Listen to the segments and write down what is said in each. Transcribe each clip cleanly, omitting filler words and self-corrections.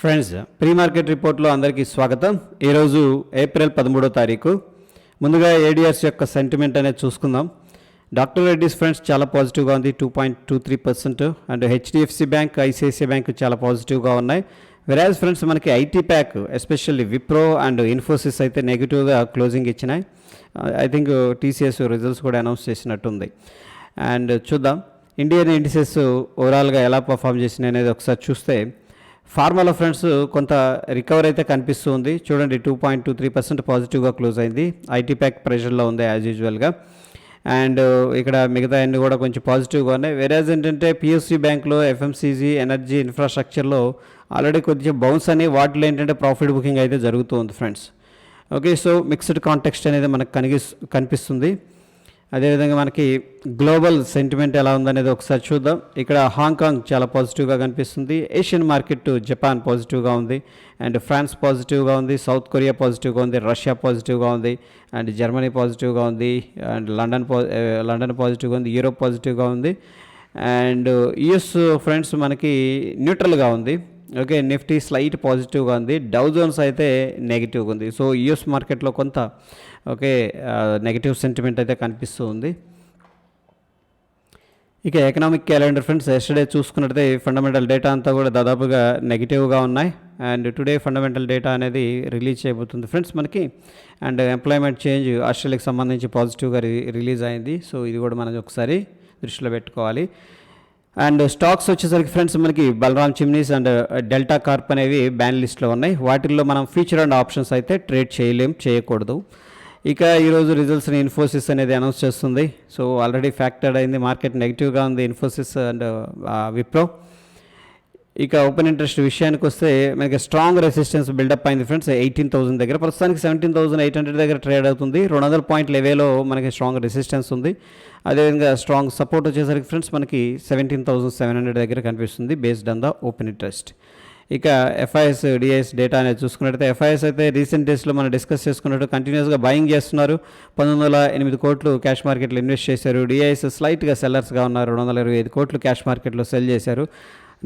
Friends, pre market రిపోర్ట్లో అందరికీ స్వాగతం. ఈరోజు ఏప్రిల్ 13వ తారీఖు. ముందుగా ఏడిఎస్ యొక్క సెంటిమెంట్ అనేది చూసుకుందాం. డాక్టర్ రెడ్డిస్ ఫ్రెండ్స్ చాలా పాజిటివ్గా ఉంది, 2.23%. And HDFC bank, ICICI bank చాలా పాజిటివ్గా ఉన్నాయి. వెరాజ్ ఫ్రెండ్స్ మనకి IT pack especially Wipro and Infosys అయితే నెగిటివ్గా క్లోజింగ్ ఇచ్చినాయి. ఐ థింక్ టీసీఎస్ రిజల్ట్స్ కూడా అనౌన్స్ చేసినట్టుంది. అండ్ చూద్దాం ఇండియన్ ఇండిసెస్ ఓవరాల్గా ఎలా పర్ఫామ్ చేసినాయి అనేది ఒకసారి చూస్తే ఫార్మాలో ఫ్రెండ్స్ కొంత రికవర్ అయితే కనిపిస్తుంది. చూడండి 2.23% పాజిటివ్గా క్లోజ్ అయింది. ఐటీ ప్యాక్ ప్రెషర్లో ఉంది యాజ్ యూజువల్గా. అండ్ ఇక్కడ మిగతా అన్ని కూడా కొంచెం పాజిటివ్గా ఉన్నాయి. వేరేజ్ ఏంటంటే పిఎస్సి బ్యాంక్లో, ఎఫ్ఎంసీజీ, ఎనర్జీ, ఇన్ఫ్రాస్ట్రక్చర్లో ఆల్రెడీ కొద్దిగా బౌన్స్ అని వాటిలో ఏంటంటే ప్రాఫిట్ బుకింగ్ అయితే జరుగుతుంది friends. Okay, so mixed context అనేది మనకు కనిపిస్తుంది. అదేవిధంగా మనకి గ్లోబల్ సెంటిమెంట్ ఎలా ఉందనేది ఒకసారి చూద్దాం. ఇక్కడ హాంకాంగ్ చాలా పాజిటివ్గా కనిపిస్తుంది. ఏషియన్ మార్కెట్ జపాన్ పాజిటివ్గా ఉంది, అండ్ ఫ్రాన్స్ పాజిటివ్గా ఉంది, సౌత్ కొరియా పాజిటివ్గా ఉంది, రష్యా పాజిటివ్గా ఉంది, అండ్ జర్మనీ పాజిటివ్గా ఉంది, అండ్ లండన్ పాజిటివ్గా ఉంది, యూరోప్ పాజిటివ్గా ఉంది, అండ్ యుఎస్ ఫ్రెండ్స్ మనకి న్యూట్రల్గా ఉంది. ఓకే, నిఫ్టీ స్లైట్ పాజిటివ్గా ఉంది, డౌ జోన్స్ అయితే నెగిటివ్గా ఉంది. సో యుఎస్ మార్కెట్లో కొంత నెగిటివ్ సెంటిమెంట్ అయితే కనిపిస్తూ ఉంది. ఇక ఎకనామిక్ క్యాలెండర్ ఫ్రెండ్స్ ఎస్టర్డే చూసుకున్నట్లయితే ఫండమెంటల్ డేటా అంతా కూడా దాదాపుగా నెగిటివ్గా ఉన్నాయి. అండ్ టుడే ఫండమెంటల్ డేటా అనేది రిలీజ్ చేయబోతుంది ఫ్రెండ్స్ మనకి. అండ్ ఎంప్లాయ్మెంట్ చేంజ్ ఆస్ట్రేలియాకి సంబంధించి పాజిటివ్గా రిలీజ్ అయింది. సో ఇది కూడా మనం ఒకసారి దృష్టిలో పెట్టుకోవాలి. అండ్ స్టాక్స్ వచ్చేసరికి ఫ్రెండ్స్ మనకి బలరామ్ చిమ్నీస్ అండ్ డెల్టా కార్ప్ అనేవి బ్యాన్ లిస్ట్లో ఉన్నాయి. వాటిల్లో మనం ఫ్యూచర్ అండ్ ఆప్షన్స్ అయితే ట్రేడ్ చేయకూడదు. ఇక ఈరోజు రిజల్ట్స్ని ఇన్ఫోసిస్ అనేది అనౌన్స్ చేస్తుంది. సో ఆల్రెడీ ఫ్యాక్టర్డ్ అయింది, మార్కెట్ నెగిటివ్గా ఉంది ఇన్ఫోసిస్ అండ్ విప్రో. ఇక ఓపెన్ ఇంట్రెస్ట్ విషయానికి వస్తే మనకి స్ట్రాంగ్ రెసిస్టెన్స్ బిల్డప్ అయింది ఫ్రెండ్స్ 18,000 దగ్గర. ప్రస్తుతానికి 17,800 దగ్గర ట్రేడ్ అవుతుంది. 200 పాయింట్ల లెవెల్లో మనకి స్ట్రాంగ్ రెసిస్టెన్స్ ఉంది. అదేవిధంగా స్ట్రాంగ్ సపోర్ట్ వచ్చేసరికి ఫ్రెండ్స్ మనకి 17,700 దగ్గర కనిపిస్తుంది based on the open interest. ఇక ఎఫ్ఐఎస్ డిఐఎస్ డేటా అనేది చూసుకున్నట్టయితే ఎఫ్ఐఎస్ అయితే రీసెంట్ డేస్లో మనం డిస్కస్ చేసుకున్నట్టు కంటిన్యూస్గా బయింగ్ చేస్తున్నారు. 1908 కోట్లు క్యాష్ మార్కెట్లో ఇన్వెస్ట్ చేశారు. డిఐఎస్ స్లైట్గా సెల్లర్స్గా ఉన్నారు. 225 కోట్లు క్యాష్ మార్కెట్లో సెల్ చేశారు.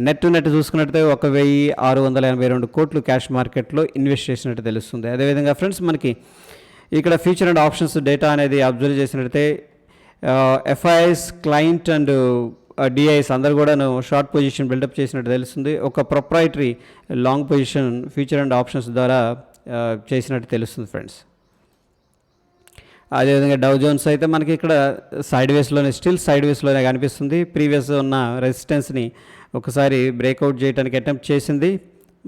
నెట్ చూసుకున్నట్టయితే 1,682 కోట్లు క్యాష్ మార్కెట్లో ఇన్వెస్ట్ చేసినట్టు తెలుస్తుంది. అదేవిధంగా ఫ్రెండ్స్ మనకి ఇక్కడ ఫ్యూచర్ అండ్ ఆప్షన్స్ డేటా అనేది అబ్జర్వ్ చేసినట్టయితే ఎఫ్ఐఎస్ క్లయింట్ అండ్ డిఐఎస్ అందరు కూడా షార్ట్ పొజిషన్ బిల్డప్ చేసినట్టు తెలుస్తుంది. ఒక proprietary long position future and options ద్వారా చేసినట్టు తెలుస్తుంది ఫ్రెండ్స్. అదేవిధంగా డౌ జోన్స్ అయితే మనకి ఇక్కడ స్టిల్ సైడ్ వేస్లోనే కనిపిస్తుంది. ప్రీవియస్ ఉన్న రెసిస్టెన్స్ని ఒకసారి బ్రేక్అవుట్ చేయడానికి అటెంప్ట్ చేసింది.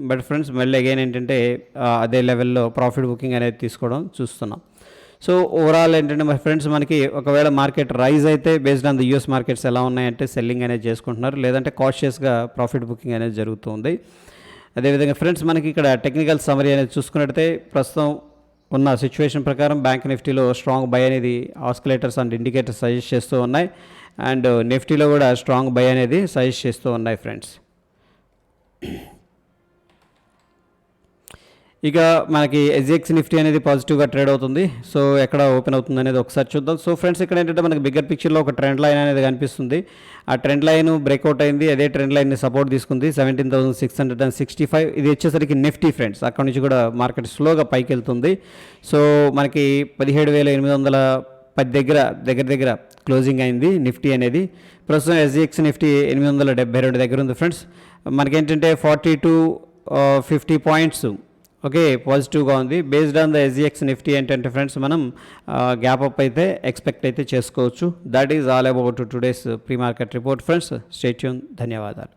బట్ ఫ్రెండ్స్ మళ్ళీ అగైన్ ఏంటంటే అదే లెవెల్లో ప్రాఫిట్ బుకింగ్ అనేది తీసుకోవడం చూస్తున్నాం. సో ఓవరాల్ ఏంటంటే మరి ఫ్రెండ్స్ మనకి ఒకవేళ మార్కెట్ రైజ్ అయితే based on the US markets ఎలా ఉన్నాయంటే సెల్లింగ్ అనేది చేసుకుంటున్నారు, లేదంటే కాషియస్గా ప్రాఫిట్ బుకింగ్ అనేది జరుగుతుంది. అదేవిధంగా ఫ్రెండ్స్ మనకి ఇక్కడ టెక్నికల్ సమరీ అనేది చూసుకున్నట్టయితే ప్రస్తుతం ఉన్న సిచ్యువేషన్ ప్రకారం బ్యాంక్ నిఫ్టీలో స్ట్రాంగ్ బై అనేది ఆస్కిలేటర్స్ అండ్ ఇండికేటర్స్ సజెస్ట్ చేస్తూ ఉన్నాయి. అండ్ నిఫ్టీలో కూడా స్ట్రాంగ్ బై అనేది సజెస్ట్ చేస్తూ ఉన్నాయి ఫ్రెండ్స్. ఇక మనకి ఎస్జిఎక్స్ నిఫ్టీ అనేది పాజిటివ్గా ట్రేడ్ అవుతుంది. సో ఎక్కడ ఓపెన్ అవుతుంది అనేది ఒకసారి చూద్దాం. సో ఫ్రెండ్స్ ఇక్కడ ఏంటంటే మనకి బిగ్గర్ పిక్చర్లో ఒక ట్రెండ్ లైన్ అనేది కనిపిస్తుంది. ఆ ట్రెండ్ లైన్ బ్రేక్అవుట్ అయింది. అదే ట్రెండ్ లైన్ని సపోర్ట్ తీసుకుంది 17,665. ఇది వచ్చేసరికి నిఫ్టీ ఫ్రెండ్స్. అక్కడ నుంచి కూడా మార్కెట్ స్లోగా పైకి వెళ్తుంది. సో మనకి 17,810 దగ్గర క్లోజింగ్ అయింది నిఫ్టీ అనేది. ప్రస్తుతం ఎస్జిఎక్స్ నిఫ్టీ 872 దగ్గర ఉంది ఫ్రెండ్స్. మనకేంటంటే 40 to 50 పాయింట్స్ ఓకే పాజిటివ్గా ఉంది. Based on the SGX Nifty ఏంటంటే ఫ్రెండ్స్ మనం గ్యాప్ అప్ అయితే ఎక్స్పెక్ట్ అయితే చేసుకోవచ్చు. That is all about today's pre market report friends. Stay tune. ధన్యవాదాలు.